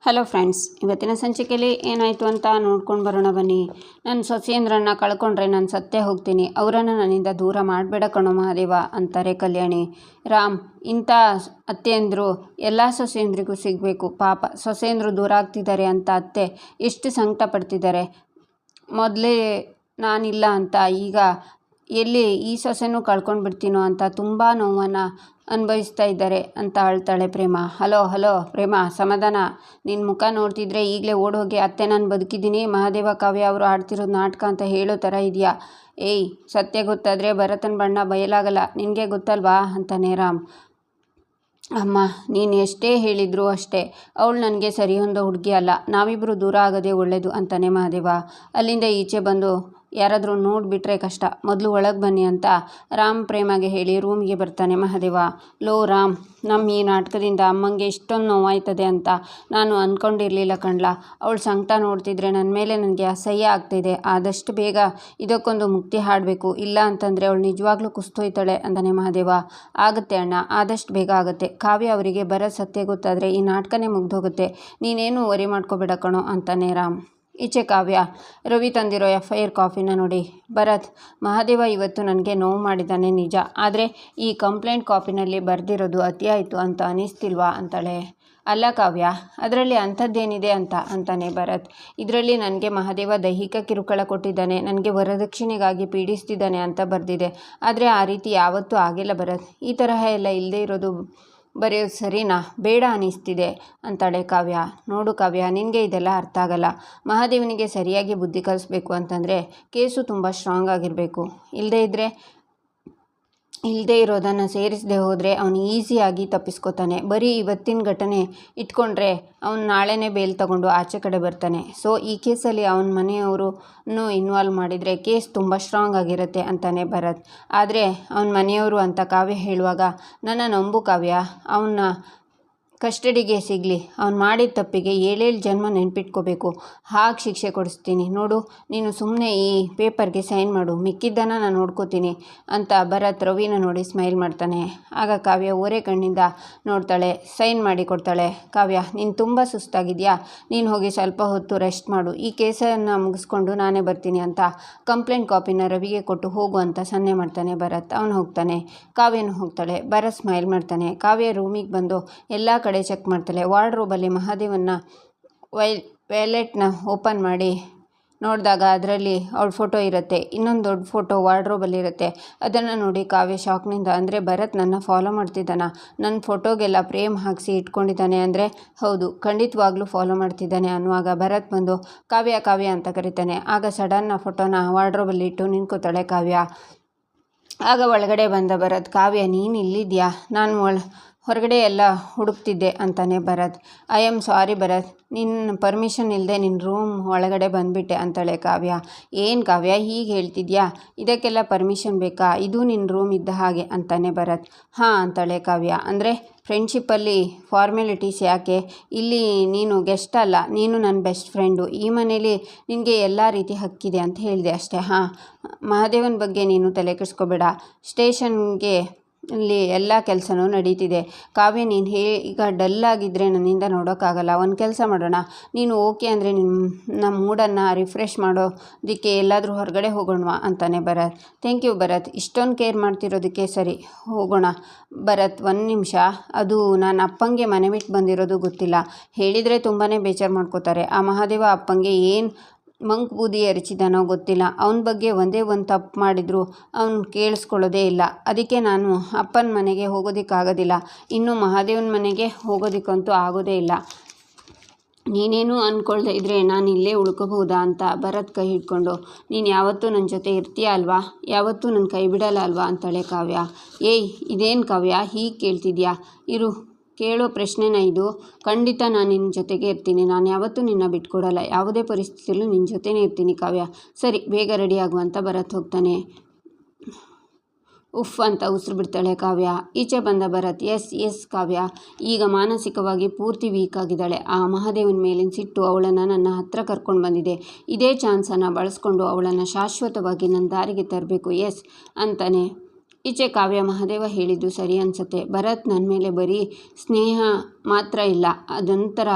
Hello friends, ಇವತ್ತಿನ ಸಂಚಿಕೆಯಲ್ಲಿ ಏನಾಯಿತು ಅಂತ ನೋಡ್ಕೊಂಡು ಬರೋಣ ಬನ್ನಿ. ನನ್ನ ಸೊಸೆಯಂದ್ರನ್ನ ಕಳ್ಕೊಂಡ್ರೆ ನಾನು ಸತ್ತೇ ಹೋಗ್ತೀನಿ, ಅವರನ್ನು ನನ್ನಿಂದ ದೂರ ಮಾಡಬೇಡ ಕಣೋ ಮಹಾದೇವ ಅಂತಾರೆ ಕಲ್ಯಾಣಿ. ರಾಮ್, ಇಂಥ ಅತ್ತೆಯಂದರು ಎಲ್ಲ ಸೊಸೆಯಂದ್ರಿಗೂ ಸಿಗಬೇಕು. ಪಾಪ ಸೊಸೆಯಂದರು ದೂರ ಆಗ್ತಿದ್ದಾರೆ ಅಂತ ಅತ್ತೆ ಎಷ್ಟು ಸಂಕಟ ಪಡ್ತಿದ್ದಾರೆ. ಮೊದಲೇ ನಾನಿಲ್ಲ ಅಂತ ಈಗ ಎಲ್ಲಿ ಈ ಸೊಸೆನೂ ಕಳ್ಕೊಂಡು ಬಿಡ್ತೀನೋ ಅಂತ ತುಂಬ ನೋವನ್ನು ಅನುಭವಿಸ್ತಾ ಇದ್ದಾರೆ ಅಂತ ಅಳ್ತಾಳೆ ಪ್ರೇಮ. ಹಲೋ ಪ್ರೇಮ, ಸಮಾಧಾನ. ನಿನ್ನ ಮುಖ ನೋಡ್ತಿದ್ರೆ ಈಗಲೇ ಓಡೋಗಿ ಅತ್ತೆ ನಾನು ಬದುಕಿದ್ದೀನಿ, ಮಹಾದೇವ ಕಾವ್ಯ ಅವರು ಆಡ್ತಿರೋದು ನಾಟಕ ಅಂತ ಹೇಳೋ ಥರ ಇದೆಯಾ? ಏಯ್, ಸತ್ಯ ಗೊತ್ತಾದರೆ ಭರತನ ಬಣ್ಣ ಬಯಲಾಗಲ್ಲ, ನಿನಗೆ ಗೊತ್ತಲ್ವಾ ಅಂತಾನೆ ರಾಮ್. ಅಮ್ಮ, ನೀನು ಎಷ್ಟೇ ಹೇಳಿದ್ರು ಅಷ್ಟೇ, ಅವಳು ನನಗೆ ಸರಿ ಹೊಂದೋ ಹುಡುಗಿ ಅಲ್ಲ, ನಾವಿಬ್ಬರು ದೂರ ಆಗೋದೇ ಒಳ್ಳೆಯದು ಅಂತಾನೆ ಮಹಾದೇವ. ಅಲ್ಲಿಂದ ಈಚೆ ಬಂದು ಯಾರಾದರೂ ನೋಡಿಬಿಟ್ರೆ ಕಷ್ಟ, ಮೊದಲು ಒಳಗೆ ಬನ್ನಿ ಅಂತ ರಾಮ್ ಪ್ರೇಮಗೆ ಹೇಳಿ ರೂಮಿಗೆ ಬರ್ತಾನೆ ಮಹಾದೇವ. ಲೋ ರಾಮ್, ನಮ್ಮ ಈ ನಾಟಕದಿಂದ ಅಮ್ಮಂಗೆ ಇಷ್ಟೊಂದು ನೋವಾಯ್ತದೆ ಅಂತ ನಾನು ಅಂದ್ಕೊಂಡಿರಲಿಲ್ಲ ಕಣ್ಲ. ಅವಳು ಸಂಕಟ ನೋಡ್ತಿದ್ರೆ ನನ್ನ ಮೇಲೆ ನನಗೆ ಅಸಹ್ಯ ಆಗ್ತಾಯಿದೆ. ಆದಷ್ಟು ಬೇಗ ಇದಕ್ಕೊಂದು ಮುಕ್ತಿ ಹಾಡಬೇಕು, ಇಲ್ಲ ಅಂತಂದರೆ ಅವಳು ನಿಜವಾಗ್ಲೂ ಕುಸ್ತೋಯ್ತಾಳೆ ಅಂತಾನೆ ಮಹಾದೇವ. ಆಗುತ್ತೆ ಅಣ್ಣ, ಆದಷ್ಟು ಬೇಗ ಆಗುತ್ತೆ. ಕಾವ್ಯ ಅವರಿಗೆ ಬರೋ ಸತ್ಯ ಗೊತ್ತಾದರೆ ಈ ನಾಟಕನೇ ಮುಗ್ದೋಗುತ್ತೆ, ನೀನೇನು ವರಿ ಮಾಡ್ಕೋಬೇಡ ಕಣೋ ಅಂತಾನೆ ರಾಮ್. ಈಚೆ ಕಾವ್ಯ ರವಿ ತಂದಿರೋ FIR ಕಾಫಿನ ನೋಡಿ. ಭರತ್, ಮಹಾದೇವ ಇವತ್ತು ನನಗೆ ನೋವು ಮಾಡಿದ್ದಾನೆ ನಿಜ, ಆದರೆ ಈ ಕಂಪ್ಲೇಂಟ್ ಕಾಪಿನಲ್ಲಿ ಬರೆದಿರೋದು ಅತಿಯಾಯಿತು ಅಂತ ಅನ್ನಿಸ್ತಿಲ್ವಾ ಅಂತಾಳೆ. ಅಲ್ಲ ಕಾವ್ಯ, ಅದರಲ್ಲಿ ಅಂಥದ್ದೇನಿದೆ ಅಂತಾನೆ ಭರತ್. ಇದರಲ್ಲಿ ನನಗೆ ಮಹಾದೇವ ದೈಹಿಕ ಕಿರುಕುಳ ಕೊಟ್ಟಿದ್ದಾನೆ, ನನಗೆ ವರದಕ್ಷಿಣೆಗಾಗಿ ಪೀಡಿಸ್ತಿದ್ದಾನೆ ಅಂತ ಬರೆದಿದೆ. ಆದರೆ ಆ ರೀತಿ ಯಾವತ್ತೂ ಆಗಿಲ್ಲ ಭರತ್. ಈ ತರಹ ಎಲ್ಲ ಇಲ್ಲದೆ ಇರೋದು ಬರೆಯೋದು ಸರಿನಾ? ಬೇಡ ಅನ್ನಿಸ್ತಿದೆ ಅಂತಾಳೆ ಕಾವ್ಯ. ನೋಡು ಕಾವ್ಯ, ನಿನಗೆ ಇದೆಲ್ಲ ಅರ್ಥ ಆಗಲ್ಲ. ಮಹಾದೇವನಿಗೆ ಸರಿಯಾಗಿ ಬುದ್ಧಿ ಕಲಿಸ್ಬೇಕು ಅಂತಂದರೆ ಕೇಸು ತುಂಬ ಸ್ಟ್ರಾಂಗ್ ಆಗಿರಬೇಕು. ಇಲ್ಲದೆ ಇರೋದನ್ನು ಸೇರಿಸದೆ ಹೋದರೆ ಅವನು ಈಸಿಯಾಗಿ ತಪ್ಪಿಸ್ಕೋತಾನೆ. ಬರೀ ಇವತ್ತಿನ ಘಟನೆ ಇಟ್ಕೊಂಡ್ರೆ ಅವನು ನಾಳೆನೇ ಬೇಲ್ ತಗೊಂಡು ಆಚೆ ಕಡೆ ಬರ್ತಾನೆ. ಸೊ ಈ ಕೇಸಲ್ಲಿ ಅವನ ಮನೆಯವ್ರನ್ನೂ ಇನ್ವಾಲ್ವ್ ಮಾಡಿದರೆ ಕೇಸ್ ತುಂಬ ಸ್ಟ್ರಾಂಗ್ ಆಗಿರುತ್ತೆ ಅಂತಾನೆ ಭರತ್. ಆದರೆ ಅವನ ಮನೆಯವರು ಅಂತ ಕಾವ್ಯ ಹೇಳುವಾಗ ನನ್ನ ನಂಬು ಕಾವ್ಯ, ಅವನ್ನ ಕಸ್ಟಡಿಗೆ ಸಿಗಲಿ, ಅವ್ನು ಮಾಡಿದ ತಪ್ಪಿಗೆ 7 ಜನ್ಮ ನೆನ್ಪಿಟ್ಕೋಬೇಕು, ಹಾಗೆ ಶಿಕ್ಷೆ ಕೊಡಿಸ್ತೀನಿ. ನೋಡು, ನೀನು ಸುಮ್ಮನೆ ಈ ಪೇಪರ್ಗೆ ಸೈನ್ ಮಾಡು, ಮಿಕ್ಕಿದ್ದನ್ನು ನಾನು ನೋಡ್ಕೋತೀನಿ ಅಂತ ಭರತ್ ರವಿನ ನೋಡಿ ಸ್ಮೈಲ್ ಮಾಡ್ತಾನೆ. ಆಗ ಕಾವ್ಯ ಓರೆ ಕಣ್ಣಿಂದ ನೋಡ್ತಾಳೆ, ಸೈನ್ ಮಾಡಿ ಕೊಡ್ತಾಳೆ. ಕಾವ್ಯ, ನೀನು ತುಂಬ ಸುಸ್ತಾಗಿದೆಯಾ, ನೀನು ಹೋಗಿ ಸ್ವಲ್ಪ ಹೊತ್ತು ರೆಸ್ಟ್ ಮಾಡು, ಈ ಕೇಸನ್ನು ಮುಗಿಸ್ಕೊಂಡು ನಾನೇ ಬರ್ತೀನಿ ಅಂತ ಕಂಪ್ಲೇಂಟ್ ಕಾಪಿನ ರವಿಗೆ ಕೊಟ್ಟು ಹೋಗು ಅಂತ ಸನ್ನೆ ಮಾಡ್ತಾನೆ ಭರತ್. ಅವನು ಹೋಗ್ತಾನೆ, ಕಾವ್ಯನೂ ಹೋಗ್ತಾಳೆ. ಭರತ್ ಸ್ಮೈಲ್ ಮಾಡ್ತಾನೆ. ಕಾವ್ಯ ರೂಮಿಗೆ ಬಂದು ಎಲ್ಲ ಕಡೆ ಚೆಕ್ ಮಾಡ್ತಾಳೆ. ವಾರ್ಡ್ರೋಬಲ್ಲಿ ಮಹಾದೇವನ ವ್ಯಾಲೆಟ್ನ ಓಪನ್ ಮಾಡಿ ನೋಡಿದಾಗ ಅದರಲ್ಲಿ ಅವಳ ಫೋಟೋ ಇರುತ್ತೆ, ಇನ್ನೊಂದು ದೊಡ್ಡ ಫೋಟೋ ವಾರ್ಡ್ರೋಬಲ್ಲಿ ಇರುತ್ತೆ. ಅದನ್ನು ನೋಡಿ ಕಾವ್ಯ ಶಾಕ್ನಿಂದ, ಅಂದರೆ ಭರತ್ ನನ್ನ ಫಾಲೋ ಮಾಡ್ತಿದ್ದಾನ, ನನ್ನ ಫೋಟೋಗೆಲ್ಲ ಫ್ರೇಮ್ ಹಾಕಿಸಿ ಇಟ್ಕೊಂಡಿದ್ದಾನೆ ಅಂದರೆ ಹೌದು, ಖಂಡಿತವಾಗ್ಲೂ ಫಾಲೋ ಮಾಡ್ತಿದ್ದಾನೆ ಅನ್ನುವಾಗ ಭರತ್ ಬಂದು ಕಾವ್ಯ ಅಂತ ಕರೀತಾನೆ. ಆಗ ಸಡನ್ನ ಫೋಟೋನ ವಾರ್ಡ್ರೋಬಲ್ಲಿ ಇಟ್ಟು ನಿಂತ್ಕೋತಾಳೆ ಕಾವ್ಯ. ಆಗ ಒಳಗಡೆ ಬಂದ ಭರತ್, ಕಾವ್ಯ ನೀನು ಇಲ್ಲಿದ್ಯಾ, ನಾನು ಹೊರಗಡೆ ಎಲ್ಲ ಹುಡುಕ್ತಿದ್ದೆ ಅಂತಾನೆ Bharat. I am sorry Bharat, ನಿನ್ನ ಪರ್ಮಿಷನ್ ಇಲ್ಲದೆ ನಿನ್ನ ರೂಮ್ ಒಳಗಡೆ ಬಂದುಬಿಟ್ಟೆ ಅಂತಾಳೆ ಕಾವ್ಯ. ಏನು ಕಾವ್ಯ ಹೀಗೆ ಹೇಳ್ತಿದ್ಯಾ, ಇದಕ್ಕೆಲ್ಲ ಪರ್ಮಿಷನ್ ಬೇಕಾ, ಇದು ನಿನ್ನ ರೂಮ್ ಇದ್ದ ಹಾಗೆ ಅಂತಾನೆ ಭರತ್. ಹಾಂ ಅಂತಾಳೆ ಕಾವ್ಯ, ಅಂದರೆ ಫ್ರೆಂಡ್ಶಿಪ್ಪಲ್ಲಿ ಫಾರ್ಮ್ಯಾಲಿಟೀಸ್ ಯಾಕೆ, ಇಲ್ಲಿ ನೀನು ಗೆಸ್ಟ್ ಅಲ್ಲ, ನೀನು ನನ್ನ ಬೆಸ್ಟ್ ಫ್ರೆಂಡು, ಈ ಮನೇಲಿ ನಿನಗೆ ಎಲ್ಲ ರೀತಿ ಹಕ್ಕಿದೆ ಅಂತ ಹೇಳಿದೆ ಅಷ್ಟೇ. ಹಾಂ, ಮಹಾದೇವನ ಬಗ್ಗೆ ನೀನು ತಲೆ ಕೆಡಿಸ್ಕೋಬೇಡ, ಸ್ಟೇಷನ್ಗೆ ಅಲ್ಲಿ ಎಲ್ಲ ಕೆಲಸನೂ ನಡೀತಿದೆ. ಕಾವ್ಯ, ನೀನು ಈಗ ಡಲ್ಲಾಗಿದ್ದರೆ ನನ್ನಿಂದ ನೋಡೋಕ್ಕಾಗಲ್ಲ. ಒಂದು ಕೆಲಸ ಮಾಡೋಣ, ನೀನು ಓಕೆ ಅಂದರೆ ನಮ್ಮ ಮೂಡನ್ನು ರಿಫ್ರೆಶ್ ಮಾಡೋದಕ್ಕೆ ಎಲ್ಲಾದರೂ ಹೊರಗಡೆ ಹೋಗೋಣವಾ ಅಂತಾನೆ ಭರತ್. ಥ್ಯಾಂಕ್ ಯು ಭರತ್, ಇಷ್ಟೊಂದು ಕೇರ್ ಮಾಡ್ತಿರೋದಕ್ಕೆ. ಸರಿ ಹೋಗೋಣ ಭರತ್, 1 ನಿಮಿಷ. ಅದು ನಾನು ಅಪ್ಪಂಗೆ ಮನೆ ಬಿಟ್ಟು ಬಂದಿರೋದು ಗೊತ್ತಿಲ್ಲ, ಹೇಳಿದರೆ ತುಂಬಾ ಬೇಜಾರು ಮಾಡ್ಕೋತಾರೆ. ಆ ಮಹಾದೇವ ಅಪ್ಪಂಗೆ ಏನು ಮಂಕ್ ಬೂದಿ ಎರಚಿದಾನೋ ಗೊತ್ತಿಲ್ಲ, ಅವನ ಬಗ್ಗೆ ಒಂದೇ ಒಂದು ತಪ್ಪು ಮಾಡಿದ್ರು ಅವನು ಕೇಳಿಸ್ಕೊಳ್ಳೋದೇ ಇಲ್ಲ. ಅದಕ್ಕೆ ನಾನು ಅಪ್ಪನ ಮನೆಗೆ ಹೋಗೋದಕ್ಕಾಗೋದಿಲ್ಲ, ಇನ್ನು ಮಹಾದೇವನ ಮನೆಗೆ ಹೋಗೋದಕ್ಕಂತೂ ಆಗೋದೇ ಇಲ್ಲ. ನೀನೇನು ಅಂದ್ಕೊಳ್ದೆ ಇದ್ದರೆ ನಾನು ಇಲ್ಲೇ ಉಳ್ಕೋಬಹುದಾ ಅಂತ ಭರತ್ ಕೈ ಹಿಡ್ಕೊಂಡು, ನೀನು ಯಾವತ್ತೂ ನನ್ನ ಜೊತೆ ಇರ್ತೀಯ ಅಲ್ವಾ, ಯಾವತ್ತೂ ನನ್ನ ಕೈ ಬಿಡಲ್ಲ ಅಲ್ವಾ ಅಂತಾಳೆ ಕಾವ್ಯ. ಏಯ್, ಇದೇನು ಕಾವ್ಯ ಹೀಗೆ ಕೇಳ್ತಿದ್ಯಾ, ಇರು ಕೇಳೋ ಪ್ರಶ್ನೆನ ಇದು, ಖಂಡಿತ ನಾನು ನಿನ್ನ ಜೊತೆಗೆ ಇರ್ತೀನಿ, ನಾನು ಯಾವತ್ತೂ ನಿನ್ನ ಬಿಟ್ಕೊಡಲ್ಲ, ಯಾವುದೇ ಪರಿಸ್ಥಿತಿಯಲ್ಲೂ ನಿನ್ನ ಜೊತೆನೇ ಇರ್ತೀನಿ ಕಾವ್ಯ. ಸರಿ ಬೇಗ ರೆಡಿ ಆಗುವಂತ ಭರತ್ ಹೋಗ್ತಾನೆ. ಉಫ್ ಅಂತ ಉಸಿರು ಬಿಡ್ತಾಳೆ ಕಾವ್ಯ. ಈಚೆ ಬಂದ ಭರತ್, ಎಸ್ ಕಾವ್ಯ ಈಗ ಮಾನಸಿಕವಾಗಿ ಪೂರ್ತಿ ವೀಕ್ ಆಗಿದ್ದಾಳೆ. ಆ ಮಹಾದೇವನ ಮೇಲಿನ ಸಿಟ್ಟು ಅವಳನ್ನು ನನ್ನ ಹತ್ರ ಕರ್ಕೊಂಡು ಬಂದಿದೆ. ಇದೇ ಚಾನ್ಸನ್ನು ಬಳಸ್ಕೊಂಡು ಅವಳನ್ನು ಶಾಶ್ವತವಾಗಿ ನನ್ನ ದಾರಿಗೆ ತರಬೇಕು. ಎಸ್ ಅಂತಾನೆ. ಈಚೆ ಕಾವ್ಯ, ಮಹಾದೇವ ಹೇಳಿದ್ದು ಸರಿ ಅನಿಸುತ್ತೆ, ಭರತ್ ನನ್ನ ಮೇಲೆ ಬರೀ ಸ್ನೇಹ ಮಾತ್ರ ಇಲ್ಲ, ಅದೊಂಥರ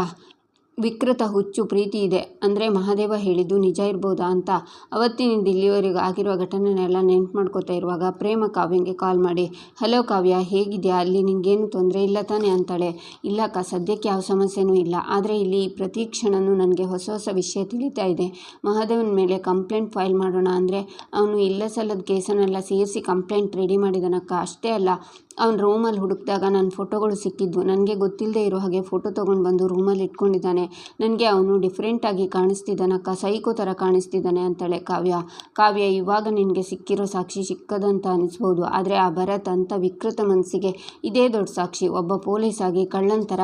ವಿಕೃತ ಹುಚ್ಚು ಪ್ರೀತಿ ಇದೆ ಅಂದರೆ ಮಹಾದೇವ ಹೇಳಿದ್ದು ನಿಜ ಇರ್ಬೋದಾ ಅಂತ ಅವತ್ತಿನಿಂದ ಇಲ್ಲಿವರೆಗೂ ಆಗಿರುವ ಘಟನೆನೆಲ್ಲ ನೆನ್ಪು ಮಾಡ್ಕೋತಾ ಇರುವಾಗ ಪ್ರೇಮ ಕಾವ್ಯಂಗೆ ಕಾಲ್ ಮಾಡಿ, ಹಲೋ ಕಾವ್ಯ, ಹೇಗಿದೆಯಾ? ಅಲ್ಲಿ ನಿನಗೇನು ತೊಂದರೆ ಇಲ್ಲ ತಾನೆ ಅಂತಾಳೆ. ಇಲ್ಲಕ್ಕ, ಸದ್ಯಕ್ಕೆ ಯಾವ ಸಮಸ್ಯೆನೂ ಇಲ್ಲ. ಆದರೆ ಇಲ್ಲಿ ಪ್ರತಿ ಕ್ಷಣವೂ ನನಗೆ ಹೊಸ ಹೊಸ ವಿಷಯ ತಿಳಿತಾ ಇದೆ. ಮಹಾದೇವನ ಮೇಲೆ ಕಂಪ್ಲೇಂಟ್ ಫೈಲ್ ಮಾಡೋಣ ಅಂದರೆ ಅವನು ಇಲ್ಲ ಸಲ್ಲದ ಕೇಸನ್ನೆಲ್ಲ ಸೇರಿಸಿ ಕಂಪ್ಲೇಂಟ್ ರೆಡಿ ಮಾಡಿದಾನಕ್ಕ. ಅಷ್ಟೇ ಅಲ್ಲ, ಅವನ ರೂಮಲ್ಲಿ ಹುಡುಕಿದಾಗ ನನ್ನ ಫೋಟೋಗಳು ಸಿಕ್ಕಿದ್ವು. ನನಗೆ ಗೊತ್ತಿಲ್ಲದೆ ಇರೋ ಹಾಗೆ ಫೋಟೋ ತೊಗೊಂಡು ಬಂದು ರೂಮಲ್ಲಿ ಇಟ್ಕೊಂಡಿದ್ದಾನೆ. ನನಗೆ ಅವನು ಡಿಫ್ರೆಂಟಾಗಿ ಕಾಣಿಸ್ತಿದ್ದಾನಕ್ಕ, ಸೈಕೋ ಥರ ಕಾಣಿಸ್ತಿದ್ದಾನೆ ಅಂತಾಳೆ ಕಾವ್ಯ. ಇವಾಗ ನಿನಗೆ ಸಿಕ್ಕಿರೋ ಸಾಕ್ಷಿ ಚಿಕ್ಕದಂತ ಅನಿಸ್ಬೋದು, ಆದರೆ ಆ ಭರತ್ ಅಂತ ವಿಕೃತ ಮನಸ್ಸಿಗೆ ಇದೇ ದೊಡ್ಡ ಸಾಕ್ಷಿ. ಒಬ್ಬ ಪೊಲೀಸ್ ಆಗಿ ಕಳ್ಳನ ಥರ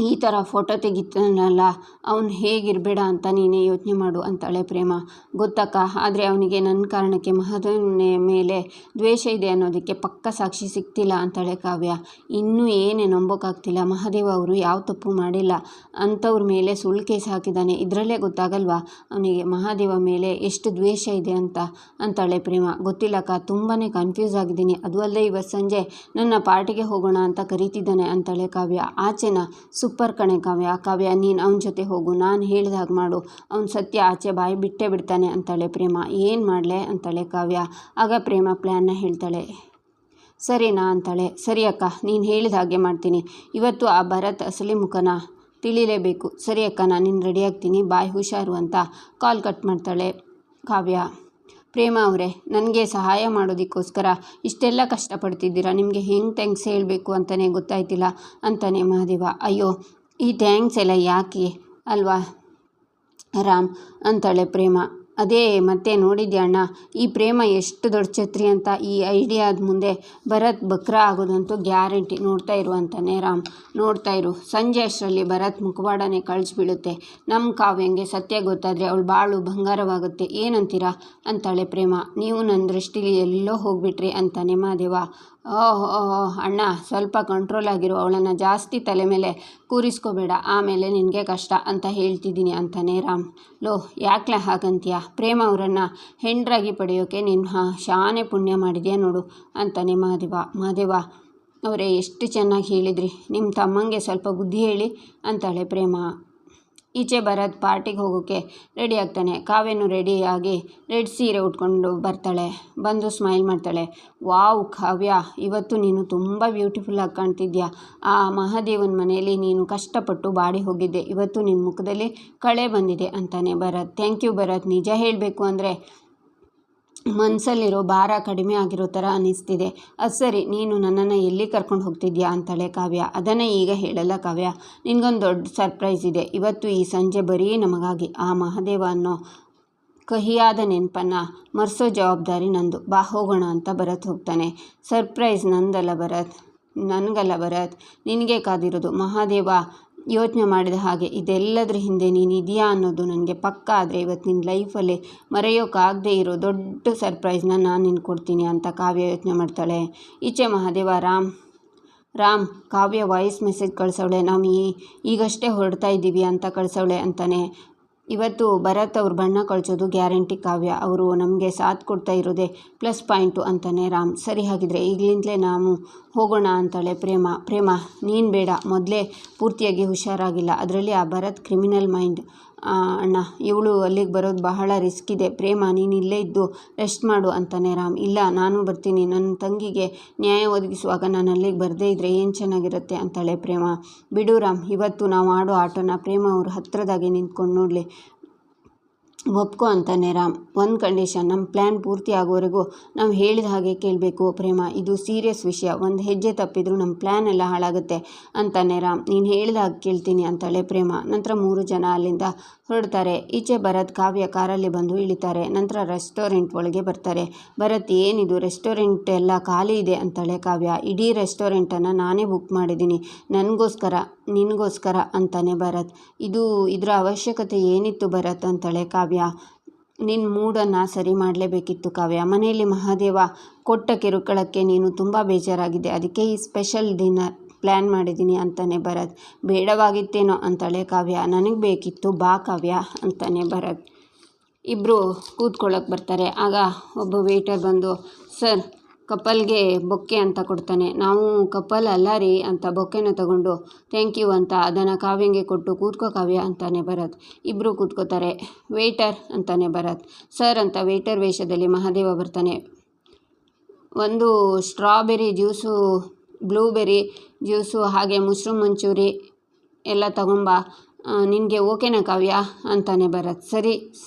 ಈ ಥರ ಫೋಟೋ ತೆಗಿತಾನಲ್ಲ, ಅವನು ಹೇಗಿರಬೇಡ ಅಂತ ನೀನೇ ಯೋಚನೆ ಮಾಡು ಅಂತಾಳೆ ಪ್ರೇಮ. ಗೊತ್ತಕ್ಕ, ಆದರೆ ಅವನಿಗೆ ನನ್ನ ಕಾರಣಕ್ಕೆ ಮಹಾದೇವನ ಮೇಲೆ ದ್ವೇಷ ಇದೆ ಅನ್ನೋದಕ್ಕೆ ಪಕ್ಕ ಸಾಕ್ಷಿ ಸಿಗ್ತಿಲ್ಲ ಅಂತಾಳೆ ಕಾವ್ಯ. ಇನ್ನೂ ಏನೇ ನಂಬೋಕ್ಕಾಗ್ತಿಲ್ಲ. ಮಹಾದೇವ ಅವರು ಯಾವ ತಪ್ಪು ಮಾಡಿಲ್ಲ, ಅಂಥವ್ರ ಮೇಲೆ ಸುಳ್ಳು ಕೇಸ್ ಹಾಕಿದ್ದಾನೆ. ಇದರಲ್ಲೇ ಗೊತ್ತಾಗಲ್ವಾ ಅವನಿಗೆ ಮಹಾದೇವ ಮೇಲೆ ಎಷ್ಟು ದ್ವೇಷ ಇದೆ ಅಂತಾಳೆ ಪ್ರೇಮ. ಗೊತ್ತಿಲ್ಲಕ್ಕ, ತುಂಬಾ ಕನ್ಫ್ಯೂಸ್ ಆಗಿದ್ದೀನಿ. ಅದು ಅಲ್ಲದೆ ಇವತ್ತು ಸಂಜೆ ನನ್ನ ಪಾರ್ಟಿಗೆ ಹೋಗೋಣ ಅಂತ ಕರೀತಿದ್ದಾನೆ ಅಂತಾಳೆ ಕಾವ್ಯ. ಆಚೆನಾ? ಸೂಪರ್ ಕಣೆ ಕಾವ್ಯ, ನೀನು ಅವನ ಜೊತೆ ಹೋಗು, ನಾನು ಹೇಳಿದ ಹಾಗೆ ಮಾಡು. ಅವನು ಸತ್ಯ ಆಚೆ ಬಾಯಿ ಬಿಟ್ಟೇ ಬಿಡ್ತಾನೆ ಅಂತಾಳೆ ಪ್ರೇಮ. ಏನು ಮಾಡಲೆ ಅಂತಾಳೆ ಕಾವ್ಯ. ಆಗ ಪ್ರೇಮ ಪ್ಲ್ಯಾನ್ನ ಹೇಳ್ತಾಳೆ. ಸರಿನಾ ಅಂತಾಳೆ. ಸರಿ ಅಕ್ಕ, ನೀನು ಹೇಳಿದ ಹಾಗೆ ಮಾಡ್ತೀನಿ. ಇವತ್ತು ಆ ಭರತ್ ಅಸಲಿ ಮುಖನ ತಿಳಿಲೇಬೇಕು. ಸರಿ ಅಕ್ಕ, ನಾನು ರೆಡಿ ಆಗ್ತೀನಿ, ಬಾಯ್, ಹುಷಾರು ಅಂತ ಕಾಲ್ ಕಟ್ ಮಾಡ್ತಾಳೆ ಕಾವ್ಯ. ಪ್ರೇಮ ಅವರೇ, ನನಗೆ ಸಹಾಯ ಮಾಡೋದಕ್ಕೋಸ್ಕರ ಇಷ್ಟೆಲ್ಲ ಕಷ್ಟಪಡ್ತಿದ್ದೀರಾ. ನಿಮಗೆ ಹೆಂಗೆ ಥ್ಯಾಂಕ್ಸ್ ಹೇಳಬೇಕು ಅಂತಲೇ ಗೊತ್ತಾಯ್ತಿಲ್ಲ ಅಂತಾನೆ ಮಹಾದೇವ. ಅಯ್ಯೋ, ಈ ಥ್ಯಾಂಕ್ಸ್ ಎಲ್ಲ ಯಾಕೆ ಅಲ್ವಾ ರಾಮ್ ಅಂತಾಳೆ ಪ್ರೇಮ. ಅದೇ ಮತ್ತೆ ನೋಡಿದ್ಯಾ ಅಣ್ಣ, ಈ ಪ್ರೇಮ ಎಷ್ಟು ದೊಡ್ಡ ಛತ್ರಿ ಅಂತ. ಈ ಐಡಿಯಾದ ಮುಂದೆ ಭರತ್ ಬಕ್ರ ಆಗೋದಂತೂ ಗ್ಯಾರಂಟಿ. ನೋಡ್ತಾ ಇರು ಅಂತಾನೆ ರಾಮ್. ನೋಡ್ತಾ ಇರು, ಸಂಜೆ ಅಷ್ಟರಲ್ಲಿ ಭರತ್ ಮುಖವಾಡನೆ ಕಳಿಸ್ಬೀಳುತ್ತೆ. ನಮ್ಮ ಕಾವ್ಯಂಗೆ ಸತ್ಯ ಗೊತ್ತಾದರೆ ಅವಳು ಬಾಳು ಬಂಗಾರವಾಗುತ್ತೆ. ಏನಂತೀರಾ ಅಂತಾಳೆ ಪ್ರೇಮ. ನೀವು ನನ್ನ ದೃಷ್ಟಿಲಿ ಎಲ್ಲೋ ಹೋಗ್ಬಿಟ್ರಿ ಅಂತಾನೆ ಮಹಾದೇವ. ಅಣ್ಣ, ಸ್ವಲ್ಪ ಕಂಟ್ರೋಲ್ ಆಗಿರು. ಅವಳನ್ನು ಜಾಸ್ತಿ ತಲೆ ಮೇಲೆ ಕೂರಿಸ್ಕೋಬೇಡ, ಆಮೇಲೆ ನಿನಗೆ ಕಷ್ಟ ಅಂತ ಹೇಳ್ತಿದ್ದೀನಿ ಅಂತಾನೆ ರಾಮ್. ಯಾಕ್ಲೆ ಹಾಗಂತೀಯ? ಪ್ರೇಮ ಅವರನ್ನು ಹೆಂಡ್ರಾಗಿ ಪಡೆಯೋಕೆ ನೀನು ಶಾನೆ ಪುಣ್ಯ ಮಾಡಿದ್ಯಾ ನೋಡು ಅಂತಾನೆ ಮಹಾದೇವ ಅವರೇ, ಎಷ್ಟು ಚೆನ್ನಾಗಿ ಹೇಳಿದ್ರಿ. ನಿಮ್ಮ ತಮ್ಮಂಗೆ ಸ್ವಲ್ಪ ಬುದ್ಧಿ ಹೇಳಿ ಅಂತಾಳೆ ಪ್ರೇಮ. ಈಚೆ ಭರತ್ ಪಾರ್ಟಿಗೆ ಹೋಗೋಕ್ಕೆ ರೆಡಿ ಆಗ್ತಾನೆ. ಕಾವ್ಯನು ರೆಡಿಯಾಗಿ ರೆಡ್ ಸೀರೆ ಉಟ್ಕೊಂಡು ಬರ್ತಾಳೆ. ಬಂದು ಸ್ಮೈಲ್ ಮಾಡ್ತಾಳೆ. ವಾವ್ ಕಾವ್ಯ, ಇವತ್ತು ನೀನು ತುಂಬ ಬ್ಯೂಟಿಫುಲ್ಲಾಗಿ ಕಾಣ್ತಿದ್ಯಾ. ಆ ಮಹಾದೇವನ ಮನೆಯಲ್ಲಿ ನೀನು ಕಷ್ಟಪಟ್ಟು ಬಾಡಿ ಹೋಗಿದ್ದೆ. ಇವತ್ತು ನಿನ್ನ ಮುಖದಲ್ಲಿ ಕಳೆ ಬಂದಿದೆ ಅಂತಾನೆ ಭರತ್. Thank you Bharat. ನಿಜ ಹೇಳಬೇಕು ಅಂದರೆ ಮನಸ್ಸಲ್ಲಿರೋ ಭಾರ ಕಡಿಮೆ ಆಗಿರೋ ಥರ ಅನ್ನಿಸ್ತಿದೆ. ಅದು ಸರಿ, ನೀನು ನನ್ನನ್ನು ಎಲ್ಲಿ ಕರ್ಕೊಂಡು ಹೋಗ್ತಿದ್ಯಾ ಅಂತಾಳೆ ಕಾವ್ಯ. ಅದನ್ನೇ ಈಗ ಹೇಳಲ್ಲ ಕಾವ್ಯ, ನಿನಗೊಂದು ದೊಡ್ಡ ಸರ್ಪ್ರೈಸ್ ಇದೆ. ಇವತ್ತು ಈ ಸಂಜೆ ಬರೀ ನಮಗಾಗಿ ಆ ಮಹಾದೇವ ಅನ್ನೋ ಕಹಿಯಾದ ನೆನಪನ್ನು ಮರೆಸೋ ಜವಾಬ್ದಾರಿ ನಂದು. ಬಾ ಹೋಗೋಣ ಅಂತ ಭರತ್ ಹೋಗ್ತಾನೆ. ಸರ್ಪ್ರೈಸ್ ನನಗಲ್ಲ ಭರತ್, ನಿನಗೆ ಕಾದಿರೋದು. ಮಹಾದೇವ ಯೋಚನೆ ಮಾಡಿದ ಹಾಗೆ ಇದೆಲ್ಲದ್ರ ಹಿಂದೆ ನೀನು ಇದೆಯಾ ಅನ್ನೋದು ನನಗೆ ಪಕ್ಕ. ಆದರೆ ಇವತ್ತು ನಿನ್ನ ಲೈಫಲ್ಲಿ ಮರೆಯೋಕ್ಕಾಗದೇ ಇರೋ ದೊಡ್ಡ ಸರ್ಪ್ರೈಸ್ನ ನಾನು ನಿನ್ಗೆ ಕೊಡ್ತೀನಿ ಅಂತ ಕಾವ್ಯ ಯೋಚನೆ ಮಾಡ್ತಾಳೆ. ಈಚೆ ಮಹಾದೇವ ರಾಮ್ ಕಾವ್ಯ ವಾಯ್ಸ್ ಮೆಸೇಜ್ ಕಳಿಸವಳೆ. ನಾವು ಈಗಷ್ಟೇ ಹೊರಡ್ತಾ ಇದ್ದೀವಿ ಅಂತ ಕಳಿಸವಳೆ ಅಂತಾನೆ. ಇವತ್ತು ಭರತ್ ಅವ್ರ ಬಣ್ಣ ಕಳಿಸೋದು ಗ್ಯಾರಂಟಿ ಕಾವ್ಯ. ಅವರು ನಮಗೆ ಸಾಥ್ ಕೊಡ್ತಾ ಇರೋದೇ ಪ್ಲಸ್ ಪಾಯಿಂಟು ಅಂತಾನೆ ರಾಮ್. ಸರಿ, ಹಾಗಿದ್ರೆ ಈಗಲಿಂದಲೇ ನಾವು ಹೋಗೋಣ ಅಂತಾಳೆ ಪ್ರೇಮ. ನೀನು ಬೇಡ, ಮೊದಲೇ ಪೂರ್ತಿಯಾಗಿ ಹುಷಾರಾಗಿಲ್ಲ. ಅದರಲ್ಲಿ ಆ ಭರತ್ ಕ್ರಿಮಿನಲ್ ಮೈಂಡ್ ಅಣ್ಣ. ಇವಳು ಅಲ್ಲಿಗೆ ಬರೋದು ಬಹಳ ರಿಸ್ಕ್ ಇದೆ. ಪ್ರೇಮ, ನೀನು ಇಲ್ಲೇ ಇದ್ದು ರೆಸ್ಟ್ ಮಾಡು ಅಂತಾನೆ ರಾಮ್. ಇಲ್ಲ, ನಾನು ಬರ್ತೀನಿ. ನನ್ನ ತಂಗಿಗೆ ನ್ಯಾಯ ಒದಗಿಸುವಾಗ ನಾನು ಅಲ್ಲಿಗೆ ಬರದೇ ಇದ್ದರೆ ಏನು ಚೆನ್ನಾಗಿರುತ್ತೆ ಅಂತಾಳೆ ಪ್ರೇಮ. ಬಿಡು ರಾಮ್, ಇವತ್ತು ನಾವು ಆಡೋ ಆಟೋನ ಪ್ರೇಮ ಅವರು ಹತ್ತಿರದಾಗೆ ನಿಂತ್ಕೊಂಡು ನೋಡಲಿ, ಒಪ್ಕೊ ಅಂತಾನೆ ರಾಮ್. ಒಂದು ಕಂಡೀಷನ್, ನಮ್ಮ ಪ್ಲ್ಯಾನ್ ಪೂರ್ತಿ ಆಗೋವರೆಗೂ ನಾವು ಹೇಳಿದ ಹಾಗೆ ಕೇಳಬೇಕು ಪ್ರೇಮ. ಇದು ಸೀರಿಯಸ್ ವಿಷಯ. ಒಂದು ಹೆಜ್ಜೆ ತಪ್ಪಿದ್ರು ನಮ್ಮ ಪ್ಲ್ಯಾನ್ ಎಲ್ಲ ಹಾಳಾಗುತ್ತೆ ಅಂತಾನೆ ರಾಮ್. ನೀನು ಹೇಳಿದ ಹಾಗೆ ಕೇಳ್ತೀನಿ ಅಂತಾಳೆ ಪ್ರೇಮ. ನಂತರ 3 ಜನ ಅಲ್ಲಿಂದ ಹೊರಡ್ತಾರೆ. ಈಚೆ ಭರತ್ ಕಾವ್ಯ ಕಾರಲ್ಲಿ ಬಂದು ಇಳಿತಾರೆ. ನಂತರ ರೆಸ್ಟೋರೆಂಟ್ ಒಳಗೆ ಬರ್ತಾರೆ. ಭರತ್, ಏನಿದು ರೆಸ್ಟೋರೆಂಟ್ ಎಲ್ಲ ಖಾಲಿ ಇದೆ ಅಂತಾಳೆ ಕಾವ್ಯ. ಇಡೀ ರೆಸ್ಟೋರೆಂಟನ್ನು ನಾನೇ ಬುಕ್ ಮಾಡಿದ್ದೀನಿ, ನಿನಗೋಸ್ಕರ ಅಂತಾನೆ ಭರತ್. ಇದರ ಅವಶ್ಯಕತೆ ಏನಿತ್ತು ಭರತ್ ಅಂತಾಳೆ ಕಾವ್ಯ. ನಿನ್ನ ಮೂಡನ್ನು ಸರಿ ಮಾಡಲೇಬೇಕಿತ್ತು ಕಾವ್ಯ. ಮನೆಯಲ್ಲಿ ಮಹಾದೇವ ಕೊಟ್ಟ ಕಿರುಕುಳಕ್ಕೆ ನೀನು ತುಂಬ ಬೇಜಾರಾಗಿದೆ. ಅದಕ್ಕೆ ಈ ಸ್ಪೆಷಲ್ ಡಿನ್ನರ್ ಪ್ಲ್ಯಾನ್ ಮಾಡಿದ್ದೀನಿ ಅಂತಾನೆ ಭರತ್. ಬೇಡವಾಗಿತ್ತೇನೋ ಅಂತಾಳೆ ಕಾವ್ಯ. ನನಗೆ ಬೇಕಿತ್ತು, ಬಾ ಕಾವ್ಯ ಅಂತಾನೆ ಭರತ್. ಇಬ್ಬರು ಕೂತ್ಕೊಳ್ಳೋಕೆ ಬರ್ತಾರೆ. ಆಗ ಒಬ್ಬ ವೇಟರ್ ಬಂದು, ಸರ್ ಕಪಲ್ಗೆ ಬೊಕ್ಕೆ ಅಂತ ಕೊಡ್ತಾನೆ. ನಾವು ಕಪಲ್ ಅಲ್ಲ ರೀ ಅಂತ ಬೊಕ್ಕೆನ ತಗೊಂಡು ಥ್ಯಾಂಕ್ ಯು ಅಂತ ಅದನ್ನು ಕಾವ್ಯಂಗೆ ಕೊಟ್ಟು ಕೂತ್ಕೋ ಕಾವ್ಯ ಅಂತಾನೆ ಭರತ್. ಇಬ್ಬರು ಕೂತ್ಕೋತಾರೆ. ವೇಟರ್ ಅಂತಾನೆ ಭರತ್. ಸರ್ ಅಂತ ವೇಟರ್ ವೇಷದಲ್ಲಿ ಮಹಾದೇವ ಬರ್ತಾನೆ. ಒಂದು ಸ್ಟ್ರಾಬೆರಿ ಜ್ಯೂಸು, ಬ್ಲೂಬೆರಿ ಜ್ಯೂಸು ಹಾಗೆ ಮಶ್ರೂಮ್ ಮಂಚೂರಿ ಎಲ್ಲ ತಗೊಂಬಾ, ನಿನಗೆ ಓಕೆನಾ ಕಾವ್ಯ ಅಂತಾನೆ ಭರತ್.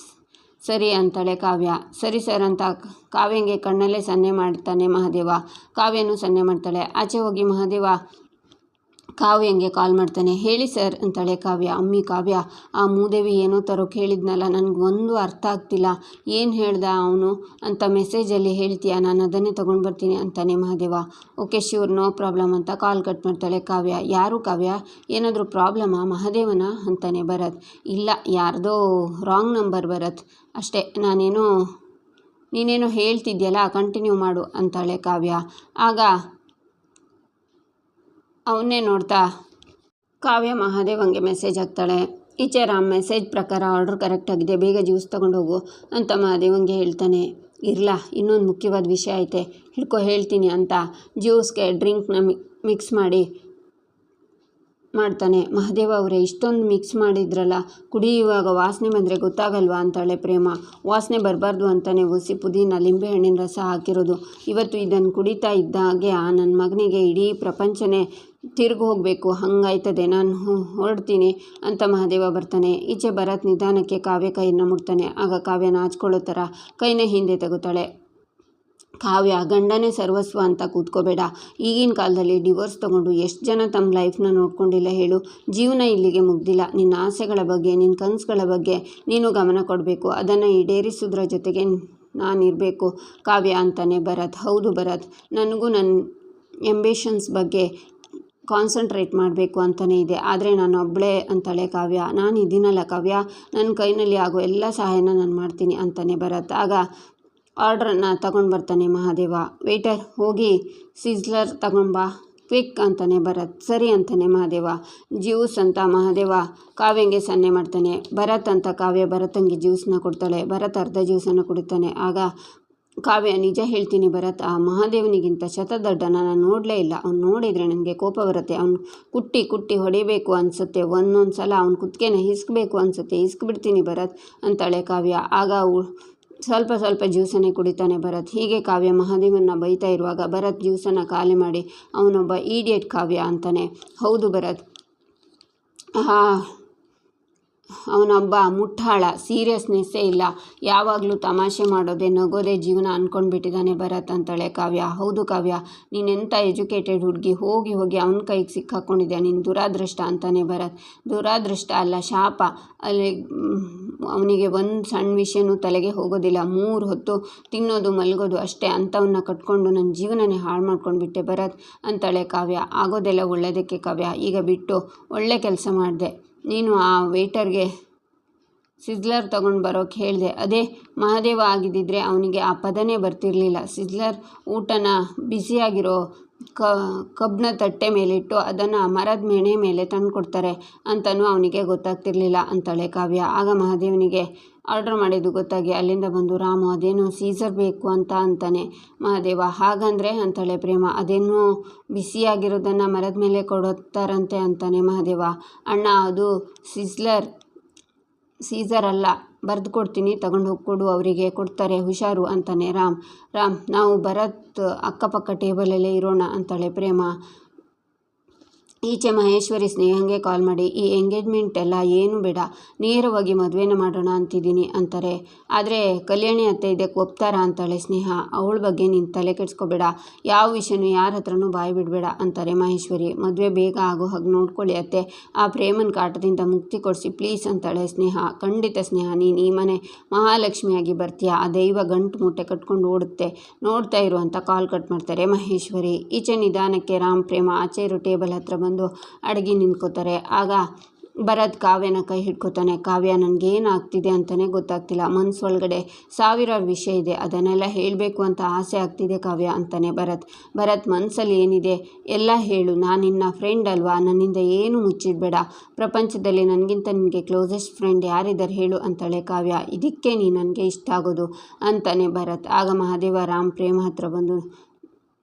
ಸರಿ ಅಂತಾಳೆ ಕಾವ್ಯ. ಸರಿ ಸರ್ ಅಂತ ಕಾವ್ಯಂಗೆ ಕಣ್ಣಲ್ಲೇ ಸನ್ನೆ ಮಾಡ್ತಾನೆ ಮಹಾದೇವ. ಕಾವ್ಯನೂ ಸನ್ನೆ ಮಾಡ್ತಾಳೆ. ಆಚೆ ಹೋಗಿ ಮಹಾದೇವ ಕಾವ್ಯಂಗೆ ಕಾಲ್ ಮಾಡ್ತಾನೆ. ಹೇಳಿ ಸರ್ ಅಂತಾಳೆ ಕಾವ್ಯ. ಅಮ್ಮಿ ಕಾವ್ಯ, ಆ ಮೂದೇವಿ ಏನೋ ತರೋಕೆ ಹೇಳಿದ್ನಲ್ಲ, ನನಗೊಂದು ಅರ್ಥ ಆಗ್ತಿಲ್ಲ, ಏನು ಹೇಳ್ದ ಅವನು ಅಂತ ಮೆಸೇಜಲ್ಲಿ ಹೇಳ್ತೀಯಾ, ನಾನು ಅದನ್ನೇ ತೊಗೊಂಡು ಬರ್ತೀನಿ ಅಂತಾನೆ Mahadeva. Okay sure, no problem ಅಂತ ಕಾಲ್ ಕಟ್ ಮಾಡ್ತಾಳೆ ಕಾವ್ಯ. ಯಾರು ಕಾವ್ಯ, ಏನಾದರೂ ಪ್ರಾಬ್ಲಮಾ ಮಹಾದೇವನ ಅಂತಾನೆ ಭರತ್. ಇಲ್ಲ, ಯಾರ್ದೋ ರಾಂಗ್ ನಂಬರ್ ಭರತ್, ಅಷ್ಟೇ, ನೀನೇನೋ ಹೇಳ್ತಿದ್ಯಲ್ಲ ಕಂಟಿನ್ಯೂ ಮಾಡು ಅಂತಾಳೆ ಕಾವ್ಯ. ಆಗ ಅವನ್ನೇ ನೋಡ್ತಾ ಕಾವ್ಯ ಮಹಾದೇವಂಗೆ ಮೆಸೇಜ್ ಹಾಕ್ತಾಳೆ. ಈಚೆ ರಾಮ್ ಮೆಸೇಜ್ ಪ್ರಕಾರ ಆರ್ಡ್ರ್ ಕರೆಕ್ಟಾಗಿದೆ, ಬೇಗ ಜ್ಯೂಸ್ ತೊಗೊಂಡು ಹೋಗು ಅಂತ ಮಹಾದೇವಂಗೆ ಹೇಳ್ತಾನೆ. ಇರಲ್ಲ, ಇನ್ನೊಂದು ಮುಖ್ಯವಾದ ವಿಷಯ ಐತೆ, ಹಿಡ್ಕೊ ಹೇಳ್ತೀನಿ ಅಂತ ಜ್ಯೂಸ್ಗೆ ಡ್ರಿಂಕ್ನ ಮಿಕ್ಸ್ ಮಾಡ್ತಾನೆ. ಮಹಾದೇವ ಅವರೇ, ಇಷ್ಟೊಂದು ಮಿಕ್ಸ್ ಮಾಡಿದ್ರಲ್ಲ, ಕುಡಿಯುವಾಗ ವಾಸನೆ ಬಂದರೆ ಗೊತ್ತಾಗಲ್ವಾ ಅಂತಾಳೆ ಪ್ರೇಮ. ವಾಸನೆ ಬರಬಾರ್ದು ಅಂತಾನೆ ಹುಸಿ ಪುದೀನ ಲಿಂಬೆಹಣ್ಣಿನ ರಸ ಹಾಕಿರೋದು. ಇವತ್ತು ಇದನ್ನು ಕುಡಿತಾ ಇದ್ದಾಗೆ ನನ್ನ ಮಗನಿಗೆ ಇಡೀ ಪ್ರಪಂಚನೇ ತಿರುಗಿ ಹೋಗಬೇಕು ಹಂಗಾಯ್ತದೆ, ನಾನು ಹೊರಡ್ತೀನಿ ಅಂತ ಮಹಾದೇವ ಬರ್ತಾನೆ. ಈಚೆ ಭರತ್ ನಿಧಾನಕ್ಕೆ ಕಾವ್ಯ ಕೈಯನ್ನು ಮುಟ್ತಾನೆ. ಆಗ ಕಾವ್ಯ ನಾಚ್ಕೊಳ್ಳೋ ಥರ ಕೈನ ಹಿಂದೆ ತೆಗುತ್ತಾಳೆ. ಕಾವ್ಯ, ಗಂಡನೇ ಸರ್ವಸ್ವ ಅಂತ ಕೂತ್ಕೋಬೇಡ. ಈಗಿನ ಕಾಲದಲ್ಲಿ ಡಿವೋರ್ಸ್ ತೊಗೊಂಡು ಎಷ್ಟು ಜನ ತಮ್ಮ ಲೈಫ್ನ ನೋಡ್ಕೊಂಡಿಲ್ಲ ಹೇಳು. ಜೀವನ ಇಲ್ಲಿಗೆ ಮುಗ್ದಿಲ್ಲ. ನಿನ್ನ ಆಸೆಗಳ ಬಗ್ಗೆ, ನಿನ್ನ ಕನಸುಗಳ ಬಗ್ಗೆ ನೀನು ಗಮನ ಕೊಡಬೇಕು. ಅದನ್ನು ಈಡೇರಿಸೋದ್ರ ಜೊತೆಗೆ ನಾನಿರಬೇಕು ಕಾವ್ಯ ಅಂತಾನೆ ಭರತ್. ಹೌದು ಭರತ್, ನನಗೂ ನನ್ನ ಎಂಬಿಷನ್ಸ್ ಬಗ್ಗೆ ಕಾನ್ಸಂಟ್ರೇಟ್ ಮಾಡಬೇಕು ಅಂತಲೇ ಇದೆ, ಆದರೆ ನಾನು ಒಬ್ಬಳೇ ಅಂತಾಳೆ ಕಾವ್ಯ. ನಾನು ಇದೀನಲ್ಲ ಕಾವ್ಯ, ನನ್ನ ಕೈನಲ್ಲಿ ಆಗೋ ಎಲ್ಲ ಸಹಾಯನ ನಾನು ಮಾಡ್ತೀನಿ ಅಂತಾನೆ ಭರತ್. ಆಗ ಆರ್ಡ್ರನ್ನು ತಗೊಂಡು ಬರ್ತಾನೆ ಮಹಾದೇವ. ವೇಟರ್, ಹೋಗಿ ಸಿಜ್ಲರ್ ತಗೊಂಬಾ ಕ್ವಿಕ್ ಅಂತಾನೆ ಭರತ್. ಸರಿ ಅಂತಾನೆ ಮಹಾದೇವ. ಜ್ಯೂಸ್ ಅಂತ ಮಹಾದೇವ ಕಾವ್ಯಂಗೆ ಸನ್ನೆ ಮಾಡ್ತಾನೆ. ಭರತ್ ಅಂತ ಕಾವ್ಯ ಭರತಂಗೆ ಜ್ಯೂಸನ್ನ ಕೊಡ್ತಾಳೆ. ಭರತ್ ಅರ್ಧ ಜ್ಯೂಸನ್ನು ಕುಡಿತಾನೆ. ಆಗ ಕಾವ್ಯ, ನಿಜ ಹೇಳ್ತೀನಿ ಭರತ್, ಆ ಮಹಾದೇವನಿಗಿಂತ ಶತದಡ್ಡನ ನಾನು ನೋಡಲೇ ಇಲ್ಲ. ಅವ್ನು ನೋಡಿದರೆ ನನಗೆ ಕೋಪ ಬರುತ್ತೆ. ಅವ್ನು ಕುಟ್ಟಿ ಹೊಡಿಬೇಕು ಅನಿಸುತ್ತೆ. ಒಂದೊಂದು ಸಲ ಅವ್ನು ಕುತ್ತಿಗೆನ ಹಿಸ್ಕಬೇಕು ಅನಿಸುತ್ತೆ. ಹಿಸ್ಕ್ಬಿಡ್ತೀನಿ ಭರತ್ ಅಂತಾಳೆ ಕಾವ್ಯ. ಆಗ ಸ್ವಲ್ಪ ಜ್ಯೂಸನ್ನೇ ಕುಡಿತಾನೆ ಭರತ್. ಹೀಗೆ ಕಾವ್ಯ ಮಹಾದೇವನ್ನ ಬೈತಾ ಇರುವಾಗ ಭರತ್ ಜ್ಯೂಸನ್ನು ಖಾಲಿ ಮಾಡಿ ಅವನೊಬ್ಬ ಈಡಿಯಟ್ ಕಾವ್ಯ ಅಂತಾನೆ. ಹೌದು ಭರತ್, ಅವನೊಬ್ಬ ಮುಟ್ಟಾಳ, ಸೀರಿಯಸ್ನೆಸ್ಸೇ ಇಲ್ಲ, ಯಾವಾಗಲೂ ತಮಾಷೆ ಮಾಡೋದೇ ನಗೋದೇ ಜೀವನ ಅಂದ್ಕೊಂಡ್ಬಿಟ್ಟಿದ್ದಾನೆ ಭರತ್ ಅಂತಾಳೆ ಕಾವ್ಯ. ಹೌದು ಕಾವ್ಯ, ನೀನೆಂಥ ಎಜುಕೇಟೆಡ್ ಹುಡುಗಿ, ಹೋಗಿ ಅವನ ಕೈಗೆ ಸಿಕ್ಕಾಕೊಂಡಿದ್ಯಾ, ನಿನ್ನ ದುರಾದೃಷ್ಟ ಅಂತಾನೆ ಭರತ್. ದುರಾದೃಷ್ಟ ಅಲ್ಲ, ಶಾಪ. ಅಲ್ಲಿ ಅವನಿಗೆ ಒಂದು ಸಣ್ಣ ವಿಷಯನೂ ತಲೆಗೆ ಹೋಗೋದಿಲ್ಲ. 3 ಹೊತ್ತು ತಿನ್ನೋದು ಮಲಗೋದು ಅಷ್ಟೇ. ಅಂಥವನ್ನ ಕಟ್ಕೊಂಡು ನನ್ನ ಜೀವನನೇ ಹಾಳು ಮಾಡ್ಕೊಂಡ್ಬಿಟ್ಟೆ ಭರತ್ ಅಂತಾಳೆ ಕಾವ್ಯ. ಆಗೋದೆಲ್ಲ ಒಳ್ಳೆಯದಕ್ಕೆ ಕಾವ್ಯ, ಈಗ ಬಿಟ್ಟು ಒಳ್ಳೆ ಕೆಲಸ ಮಾಡಿದೆ. ನೀನು ಆ ವೇಟರ್ಗೆ ಸಿಜ್ಲರ್ ತೊಗೊಂಡು ಬರೋಕ್ಕೆ ಹೇಳಿದೆ, ಅದೇ ಮಹಾದೇವ ಆಗಿದ್ದಿದ್ರೆ ಅವನಿಗೆ ಆ ಪದನೇ ಬರ್ತಿರಲಿಲ್ಲ. ಸಿಜ್ಲರ್ ಊಟನ ಬಿಸಿಯಾಗಿರೋ ಕಬ್ಬಿನ ತಟ್ಟೆ ಮೇಲಿಟ್ಟು ಅದನ್ನು ಮರದ ಮೇಣೆ ಮೇಲೆ ತಂದು ಕೊಡ್ತಾರೆ ಅಂತಲೂ ಅವನಿಗೆ ಗೊತ್ತಾಗ್ತಿರ್ಲಿಲ್ಲ ಅಂತಾಳೆ ಕಾವ್ಯ. ಆಗ ಮಹಾದೇವನಿಗೆ ಆರ್ಡ್ರ್ ಮಾಡಿದ್ದು ಗೊತ್ತಾಗಿ ಅಲ್ಲಿಂದ ಬಂದು ರಾಮು, ಅದೇನೋ ಸೀಸರ್ ಬೇಕು ಅಂತಾನೆ ಮಹಾದೇವ. ಹಾಗಂದ್ರೆ ಅಂತಾಳೆ ಪ್ರೇಮ. ಅದೇನೋ ಬಿಸಿಯಾಗಿರೋದನ್ನು ಮರದ ಮೇಲೆ ಕೊಡುತ್ತಾರಂತೆ ಅಂತಾನೆ ಮಹಾದೇವ. ಅಣ್ಣ, ಅದು ಸೀಸರ್ ಅಲ್ಲ, ಬರೆದು ಕೊಡ್ತೀನಿ, ತಗೊಂಡು ಹೋಗ್ಕೊಡು, ಅವರಿಗೆ ಕೊಡ್ತಾರೆ, ಹುಷಾರು ಅಂತಾನೆ ರಾಮ್. ನಾವು ಭರತ್ ಅಕ್ಕಪಕ್ಕ ಟೇಬಲಲ್ಲೇ ಇರೋಣ ಅಂತಾಳೆ ಪ್ರೇಮ. ಈಚೆ ಮಹೇಶ್ವರಿ ಸ್ನೇಹಂಗೆ ಕಾಲ್ ಮಾಡಿ, ಈ ಎಂಗೇಜ್ಮೆಂಟ್ ಎಲ್ಲ ಏನು ಬೇಡ, ನೇರವಾಗಿ ಮದುವೆನ ಮಾಡೋಣ ಅಂತಿದ್ದೀನಿ ಅಂತಾರೆ. ಆದರೆ ಕಲ್ಯಾಣಿ ಅತ್ತೆ ಇದಕ್ಕೆ ಒಪ್ತಾರಾ ಅಂತಾಳೆ ಸ್ನೇಹ. ಅವಳ ಬಗ್ಗೆ ನೀನು ತಲೆ ಕೆಡಿಸ್ಕೋಬೇಡ, ಯಾವ ವಿಷಯನೂ ಯಾರ ಹತ್ರನೂ ಬಾಯಿ ಬಿಡಬೇಡ ಅಂತಾರೆ ಮಹೇಶ್ವರಿ. ಮದುವೆ ಬೇಗ ಆಗೋ ಹಾಗೆ ನೋಡ್ಕೊಳ್ಳಿ ಅತ್ತೆ, ಆ ಪ್ರೇಮನ ಕಾಟದಿಂದ ಮುಕ್ತಿ ಕೊಡಿಸಿ ಪ್ಲೀಸ್ ಅಂತಾಳೆ ಸ್ನೇಹ. ಖಂಡಿತ ಸ್ನೇಹ, ನೀನು ಈ ಮನೆ ಮಹಾಲಕ್ಷ್ಮಿಯಾಗಿ ಬರ್ತೀಯ, ಆ ದೈವ ಗಂಟು ಮೂಟೆ ಕಟ್ಕೊಂಡು ಓಡುತ್ತೆ, ನೋಡ್ತಾ ಇರು ಅಂತ ಕಾಲ್ ಕಟ್ ಮಾಡ್ತಾರೆ ಮಹೇಶ್ವರಿ. ಈಚೆ ನಿಧಾನಕ್ಕೆ ರಾಮ್ ಪ್ರೇಮ ಆಚೆ ಇರೋ ಟೇಬಲ್ ಹತ್ರ ಬಂದು ಅಡಗಿ ನಿಂತ್ಕೋತಾರೆ. ಆಗ ಭರತ್ ಕಾವ್ಯನ ಕೈ ಹಿಡ್ಕೋತಾನೆ. ಕಾವ್ಯ, ನನಗೇನಾಗ್ತಿದೆ ಅಂತಲೇ ಗೊತ್ತಾಗ್ತಿಲ್ಲ, ಮನಸ್ಸೊಳಗಡೆ ಸಾವಿರಾರು ವಿಷಯ ಇದೆ, ಅದನ್ನೆಲ್ಲ ಹೇಳಬೇಕು ಅಂತ ಆಸೆ ಆಗ್ತಿದೆ ಕಾವ್ಯ ಅಂತಾನೆ ಭರತ್ ಮನಸ್ಸಲ್ಲಿ ಏನಿದೆ ಎಲ್ಲ ಹೇಳು, ನಾನು ನಿನ್ನ ಫ್ರೆಂಡ್ ಅಲ್ವಾ, ನನ್ನಿಂದ ಏನು ಮುಚ್ಚಿಡಬೇಡ, ಪ್ರಪಂಚದಲ್ಲಿ ನನಗಿಂತ ನಿನಗೆ ಕ್ಲೋಸೆಸ್ಟ್ ಫ್ರೆಂಡ್ ಯಾರಿದ್ದಾರೆ ಹೇಳು ಅಂತಾಳೆ ಕಾವ್ಯ. ಇದಕ್ಕೆ ನೀ ನನಗೆ ಇಷ್ಟ ಆಗೋದು ಅಂತಾನೆ ಭರತ್. ಆಗ ಮಹಾದೇವ ರಾಮ್ ಪ್ರೇಮ ಹತ್ರ ಬಂದು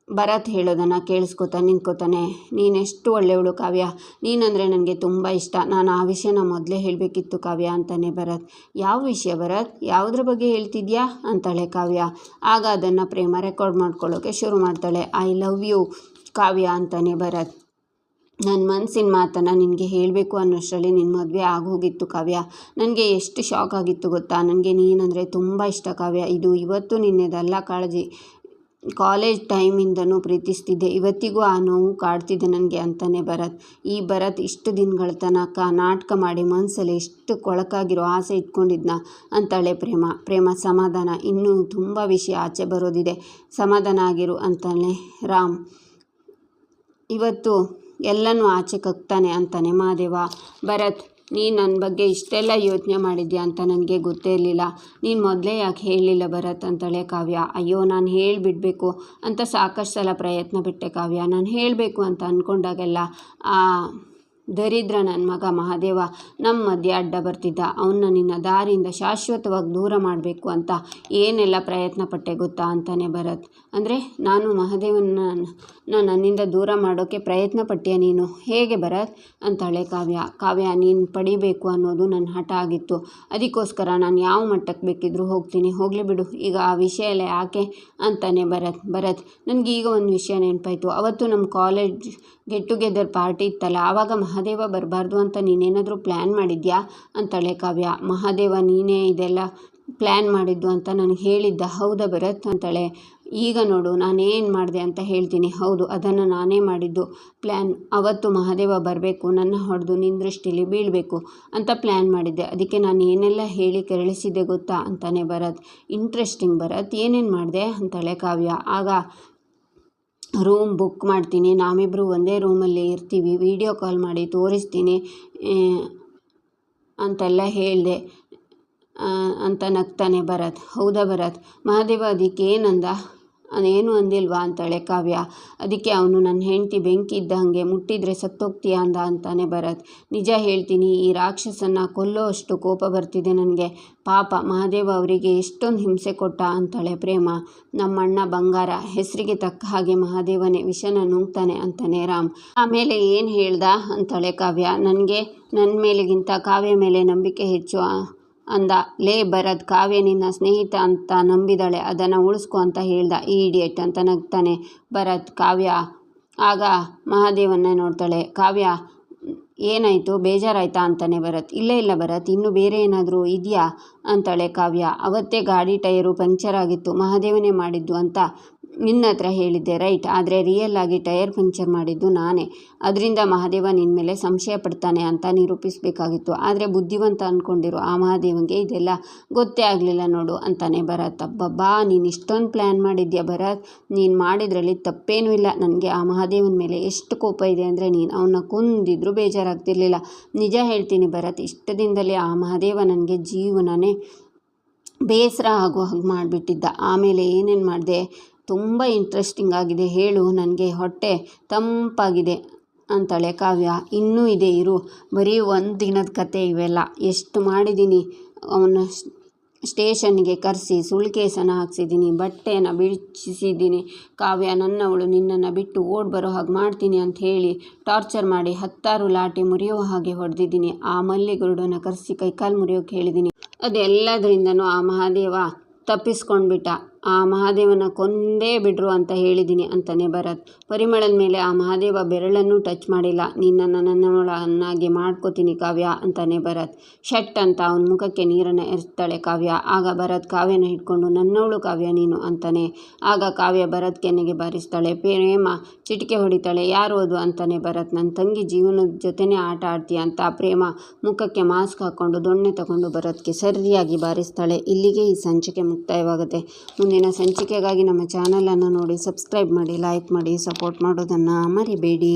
ಭರತ್ ಹೇಳೋದನ್ನು ಕೇಳಿಸ್ಕೊತಾ ನಿಂತ್ಕೋತಾನೆ. ನೀನೆಷ್ಟು ಒಳ್ಳೆಯವಳು ಕಾವ್ಯ, ನೀನಂದರೆ ನನಗೆ ತುಂಬ ಇಷ್ಟ. ನಾನು ಆ ವಿಷಯನ ಮೊದಲೇ ಹೇಳಬೇಕಿತ್ತು ಕಾವ್ಯ ಅಂತಾನೆ ಭರತ್. ಯಾವ ವಿಷಯ ಭರತ್, ಯಾವುದ್ರ ಬಗ್ಗೆ ಹೇಳ್ತಿದ್ಯಾ ಅಂತಾಳೆ ಕಾವ್ಯ. ಆಗ ಅದನ್ನು ಪ್ರೇಮ ರೆಕಾರ್ಡ್ ಮಾಡ್ಕೊಳ್ಳೋಕೆ ಶುರು ಮಾಡ್ತಾಳೆ. ಐ ಲವ್ ಯು ಕಾವ್ಯ ಅಂತಾನೆ ಭರತ್. ನನ್ನ ಮನಸ್ಸಿನ ಮಾತನ್ನು ನಿನಗೆ ಹೇಳಬೇಕು ಅನ್ನೋಷ್ಟರಲ್ಲಿ ನಿನ್ನ ಮದುವೆ ಆಗೋಗಿತ್ತು ಕಾವ್ಯ. ನನಗೆ ಎಷ್ಟು ಶಾಕ್ ಆಗಿತ್ತು ಗೊತ್ತಾ. ನನಗೆ ನೀನಂದರೆ ತುಂಬ ಇಷ್ಟ ಕಾವ್ಯ. ಇದು ಇವತ್ತು ನಿನ್ನೆದಲ್ಲ ಕಾಳಜಿ, ಕಾಲೇಜ್ ಟೈಮಿಂದನೂ ಪ್ರೀತಿಸ್ತಿದ್ದೆ. ಇವತ್ತಿಗೂ ಆ ನೋವು ಕಾಡ್ತಿದ್ದೆ ನನಗೆ ಅಂತಾನೆ ಭರತ್. ಈ ಭರತ್ ಇಷ್ಟು ದಿನಗಳ ತನಕ ನಾಟಕ ಮಾಡಿ ಮನಸ್ಸಲ್ಲಿ ಎಷ್ಟು ಕೊಳಕಾಗಿರೋ ಆಸೆ ಇಟ್ಕೊಂಡಿದ್ನ ಅಂತಾಳೆ ಪ್ರೇಮ. ಸಮಾಧಾನ, ಇನ್ನೂ ತುಂಬ ವಿಷಯ ಆಚೆ ಬರೋದಿದೆ, ಸಮಾಧಾನ ಆಗಿರು ಅಂತಾನೆ ರಾಮ್. ಇವತ್ತು ಎಲ್ಲನೂ ಆಚೆ ಕಕ್ತಾನೆ ಅಂತಾನೆ ಮಹಾದೇವ. ಭರತ್, ನೀನು ನನ್ನ ಬಗ್ಗೆ ಇಷ್ಟೆಲ್ಲ ಯೋಚನೆ ಮಾಡಿದ್ಯಾ ಅಂತ ನನಗೆ ಗೊತ್ತೇ ಇರಲಿಲ್ಲ. ನೀನು ಮೊದಲೇ ಯಾಕೆ ಹೇಳಲಿಲ್ಲ ಭರತ್ ಅಂತಾಳೆ ಕಾವ್ಯ. ಅಯ್ಯೋ, ನಾನು ಹೇಳಿಬಿಡಬೇಕು ಅಂತ ಸಾಕಷ್ಟು ಸಲ ಪ್ರಯತ್ನ ಬಿಟ್ಟೆ ಕಾವ್ಯ. ನಾನು ಹೇಳಬೇಕು ಅಂತ ಅಂದ್ಕೊಂಡಾಗೆಲ್ಲ ಆ ದರಿದ್ರ ನನ್ನ ಮಗ ಮಹಾದೇವ ನಮ್ಮ ಮಧ್ಯೆ ಅಡ್ಡ ಬರ್ತಿದ್ದ. ಅವನ್ನ ನಿನ್ನ ದಾರಿಯಿಂದ ಶಾಶ್ವತವಾಗಿ ದೂರ ಮಾಡಬೇಕು ಅಂತ ಏನೆಲ್ಲ ಪ್ರಯತ್ನ ಪಟ್ಟೆ ಗೊತ್ತಾ ಅಂತಾನೆ ಭರತ್. ಅಂದರೆ ನಾನು ಮಹಾದೇವನ ನನ್ನಿಂದ ದೂರ ಮಾಡೋಕ್ಕೆ ಪ್ರಯತ್ನ ಪಟ್ಟೆಯಾ ನೀನು? ಹೇಗೆ ಭರತ್ ಅಂತಾಳೆ ಕಾವ್ಯ. ನೀನು ಪಡಿಬೇಕು ಅನ್ನೋದು ನನ್ನ ಹಠ ಆಗಿತ್ತು. ಅದಕ್ಕೋಸ್ಕರ ನಾನು ಯಾವ ಮಟ್ಟಕ್ಕೆ ಬೇಕಿದ್ರೂ ಹೋಗ್ತೀನಿ. ಹೋಗಲಿ ಬಿಡು, ಈಗ ಆ ವಿಷಯ ಎಲ್ಲ ಯಾಕೆ ಅಂತಾನೆ ಭರತ್. ನನಗೀಗ ಒಂದು ವಿಷಯ ನೆನಪಾಯಿತು. ಅವತ್ತು ನಮ್ಮ ಕಾಲೇಜ್ ಗೆಟ್ ಟುಗೆದರ್ ಪಾರ್ಟಿ ಇತ್ತಲ್ಲ, ಆವಾಗ ಮಹಾದೇವ ಬರಬಾರ್ದು ಅಂತ ನೀನೇನಾದರೂ ಪ್ಲ್ಯಾನ್ ಮಾಡಿದ್ಯಾ ಅಂತಾಳೆ ಕಾವ್ಯ. ಮಹಾದೇವ ನೀನೇ ಇದೆಲ್ಲ ಪ್ಲ್ಯಾನ್ ಮಾಡಿದ್ದು ಅಂತ ನನಗೆ ಹೇಳಿದ್ದ, ಹೌದಾ ಭರತ್ ಅಂತಾಳೆ. ಈಗ ನೋಡು ನಾನೇನು ಮಾಡಿದೆ ಅಂತ ಹೇಳ್ತೀನಿ. ಹೌದು, ಅದನ್ನು ನಾನೇ ಮಾಡಿದ್ದು ಪ್ಲ್ಯಾನ್. ಅವತ್ತು ಮಹಾದೇವ ಬರಬೇಕು, ನನ್ನ ಹೊಡೆದು ನಿನ್ನ ದೃಷ್ಟಿಲಿ ಬೀಳಬೇಕು ಅಂತ ಪ್ಲ್ಯಾನ್ ಮಾಡಿದ್ದೆ. ಅದಕ್ಕೆ ನಾನು ಏನೆಲ್ಲ ಹೇಳಿ ಕೆರಳಿಸಿದ್ದೆ ಗೊತ್ತಾ ಅಂತಾನೆ ಭರತ್. ಇಂಟ್ರೆಸ್ಟಿಂಗ್ ಭರತ್, ಏನೇನು ಮಾಡಿದೆ ಅಂತಾಳೆ ಕಾವ್ಯ. ಆಗ ರೂಮ್ ಬುಕ್ ಮಾಡ್ತೀನಿ, ನಾವಿಬ್ಬರು ಒಂದೇ ರೂಮಲ್ಲಿ ಇರ್ತೀವಿ, ವಿಡಿಯೋ ಕಾಲ್ ಮಾಡಿ ತೋರಿಸ್ತೀನಿ ಅಂತೆಲ್ಲ ಹೇಳಿದೆ ಅಂತ ನಗ್ತಾನೆ ಭರತ್. ಹೌದಾ ಭರತ್, ಮಹಾದೇವ ಅದಕ್ಕೇನಂದ? ಏನು ಅಂದಿಲ್ವಾ ಅಂತಾಳೆ ಕಾವ್ಯ. ಅದಕ್ಕೆ ಅವನು ನನ್ನ ಹೆಂಡತಿ ಬೆಂಕಿ ಇದ್ದಂಗೆ ಮುಟ್ಟಿದ್ರೆ ಸತ್ತೋಗ್ತೀಯ ಅಂತಾನೆ ಭರತ್. ನಿಜ ಹೇಳ್ತೀನಿ, ಈ ರಾಕ್ಷಸನ್ನು ಕೊಲ್ಲೋ ಅಷ್ಟು ಕೋಪ ಬರ್ತಿದೆ ನನಗೆ. ಪಾಪ ಮಹಾದೇವ ಅವರಿಗೆ ಎಷ್ಟೊಂದು ಹಿಂಸೆ ಕೊಟ್ಟ ಅಂತಾಳೆ ಪ್ರೇಮ. ನಮ್ಮಣ್ಣ ಬಂಗಾರ, ಹೆಸರಿಗೆ ತಕ್ಕ ಹಾಗೆ ಮಹಾದೇವನೇ ವಿಷನ ನುಂಗ್ತಾನೆ ಅಂತಾನೆ ರಾಮ್. ಆಮೇಲೆ ಏನು ಹೇಳ್ದ ಅಂತಾಳೆ ಕಾವ್ಯ. ನನಗೆ ನನ್ನ ಮೇಲೆಗಿಂತ ಕಾವ್ಯ ಮೇಲೆ ನಂಬಿಕೆ ಹೆಚ್ಚು ಅಂದ. ಲೇ ಭರತ್, ಕಾವ್ಯ ನಿನ್ನ ಸ್ನೇಹಿತ ಅಂತ ನಂಬಿದಾಳೆ, ಅದನ್ನು ಉಳಿಸ್ಕೊ ಅಂತ ಹೇಳ್ದ ಈ ಇಡಿಯಟ್ ಅಂತ ನಗ್ತಾನೆ ಭರತ್. ಕಾವ್ಯ ಆಗ ಮಹಾದೇವನ್ನ ನೋಡ್ತಾಳೆ. ಕಾವ್ಯ, ಏನಾಯಿತು, ಬೇಜಾರಾಯ್ತಾ ಅಂತಾನೆ ಭರತ್. ಇಲ್ಲ ಭರತ್, ಇನ್ನೂ ಬೇರೆ ಏನಾದರೂ ಇದೆಯಾ ಅಂತಾಳೆ ಕಾವ್ಯ. ಅವತ್ತೇ ಗಾಡಿ ಟೈರು ಪಂಕ್ಚರ್ ಆಗಿತ್ತು, ಮಹಾದೇವನೇ ಮಾಡಿದ್ದು ಅಂತ ನಿನ್ನ ಹತ್ರ ಹೇಳಿದ್ದೆ ರೈಟ್, ಆದರೆ ರಿಯಲ್ ಆಗಿ ಟೈರ್ ಪಂಕ್ಚರ್ ಮಾಡಿದ್ದು ನಾನೇ. ಅದರಿಂದ ಮಹಾದೇವ ನಿನ್ನ ಮೇಲೆ ಸಂಶಯ ಪಡ್ತಾನೆ ಅಂತ ನಿರೂಪಿಸಬೇಕಾಗಿತ್ತು. ಆದರೆ ಬುದ್ಧಿವಂತ ಅಂದ್ಕೊಂಡಿರೋ ಆ ಮಹಾದೇವನಿಗೆ ಇದೆಲ್ಲ ಗೊತ್ತೇ ಆಗಲಿಲ್ಲ ನೋಡು ಅಂತಾನೆ ಭರತ್. ಅಬ್ಬಬ್ಬಾ, ನೀನು ಇಷ್ಟೊಂದು ಪ್ಲ್ಯಾನ್ ಮಾಡಿದ್ಯಾ ಭರತ್, ನೀನು ಮಾಡಿದ್ರಲ್ಲಿ ತಪ್ಪೇನೂ ಇಲ್ಲ. ನನಗೆ ಆ ಮಹಾದೇವನ ಮೇಲೆ ಎಷ್ಟು ಕೋಪ ಇದೆ ಅಂದರೆ ನೀನು ಅವನ್ನ ಕೊಂದಿದ್ರೂ ಬೇಜಾರಾಗ್ತಿರ್ಲಿಲ್ಲ. ನಿಜ ಹೇಳ್ತೀನಿ ಭರತ್, ಇಷ್ಟ ದಿನದಲ್ಲಿ ಆ ಮಹಾದೇವ ನನಗೆ ಜೀವನನೇ ಬೇಸರ ಆಗೋ ಹಾಗೆ ಮಾಡಿಬಿಟ್ಟಿದ್ದ. ಆಮೇಲೆ ಏನೇನು ಮಾಡಿದೆ? ತುಂಬ ಇಂಟ್ರೆಸ್ಟಿಂಗ್ ಆಗಿದೆ ಹೇಳು, ನನಗೆ ಹೊಟ್ಟೆ ತಂಪಾಗಿದೆ ಅಂತಾಳೆ ಕಾವ್ಯ. ಇನ್ನೂ ಇದೆ ಇರು, ಬರೀ ಒಂದು ದಿನದ ಕತೆ ಇವೆಲ್ಲ. ಎಷ್ಟು ಮಾಡಿದ್ದೀನಿ. ಅವನ ಸ್ಟೇಷನ್ಗೆ ಕರೆಸಿ ಸುಳ್ಕೇಸನ್ನು ಹಾಕ್ಸಿದ್ದೀನಿ, ಬಟ್ಟೆಯನ್ನು ಬಿಡಿಸಿದ್ದೀನಿ. ಕಾವ್ಯ, ನನ್ನವಳು ನಿನ್ನನ್ನು ಬಿಟ್ಟು ಓಡ್ ಬರೋ ಹಾಗೆ ಮಾಡ್ತೀನಿ ಅಂತ ಹೇಳಿ ಟಾರ್ಚರ್ ಮಾಡಿ 10 ಲಾಟಿ ಮುರಿಯೋ ಹಾಗೆ ಹೊಡೆದಿದ್ದೀನಿ. ಆ ಮಲ್ಲಿಗರುಡನ್ನು ಕರೆಸಿ ಕೈಕಾಲು ಮುರಿಯೋಕೆ ಹೇಳಿದ್ದೀನಿ. ಅದೆಲ್ಲದರಿಂದನೂ ಆ ಮಹಾದೇವ ತಪ್ಪಿಸ್ಕೊಂಡ್ಬಿಟ್ಟ. ಆ ಮಹಾದೇವನ ಕೊಂದೇ ಬಿಡ್ರು ಅಂತ ಹೇಳಿದ್ದೀನಿ ಅಂತಾನೆ ಭರತ್. ಪರಿಮಳದ ಮೇಲೆ ಆ ಮಹಾದೇವ ಬೆರಳನ್ನು ಟಚ್ ಮಾಡಿಲ್ಲ. ನಿನ್ನನ್ನು ನನ್ನವಳನ್ನಾಗಿ ಮಾಡ್ಕೋತೀನಿ ಕಾವ್ಯ ಅಂತಾನೆ ಭರತ್. ಶಟ್ ಅಂತ ಅವನ ಮುಖಕ್ಕೆ ನೀರನ್ನು ಎರಚ್ತಾಳೆ ಕಾವ್ಯ. ಆಗ ಭರತ್ ಕಾವ್ಯನ ಹಿಡ್ಕೊಂಡು ನನ್ನವಳು ಕಾವ್ಯ ನೀನು ಅಂತಾನೆ. ಆಗ ಕಾವ್ಯ ಭರತ್ ಕೆನ್ನೆಗೆ ಬಾರಿಸ್ತಾಳೆ. ಪ್ರೇಮ ಚಿಟಿಕೆ ಹೊಡಿತಾಳೆ. ಯಾರು ಅದು ಅಂತಾನೆ ಭರತ್. ನನ್ನ ತಂಗಿ ಜೀವನದ ಜೊತೆನೇ ಆಟ ಆಡ್ತೀಯ ಅಂತ ಪ್ರೇಮ ಮುಖಕ್ಕೆ ಮಾಸ್ಕ್ ಹಾಕ್ಕೊಂಡು ದೊಣ್ಣೆ ತಗೊಂಡು ಭರತ್ಗೆ ಸರಿಯಾಗಿ ಬಾರಿಸ್ತಾಳೆ. ಇಲ್ಲಿಗೆ ಈ ಸಂಚಿಕೆ ಮುಕ್ತಾಯವಾಗುತ್ತೆ. ಮುಂದಿನ ಸಂಚಿಕೆಗಾಗಿ ನಮ್ಮ ಚಾನಲನ್ನು ನೋಡಿ ಸಬ್ಸ್ಕ್ರೈಬ್ ಮಾಡಿ, ಲೈಕ್ ಮಾಡಿ, ಸಪೋರ್ಟ್ ಮಾಡೋದನ್ನು ಮರಿಬೇಡಿ.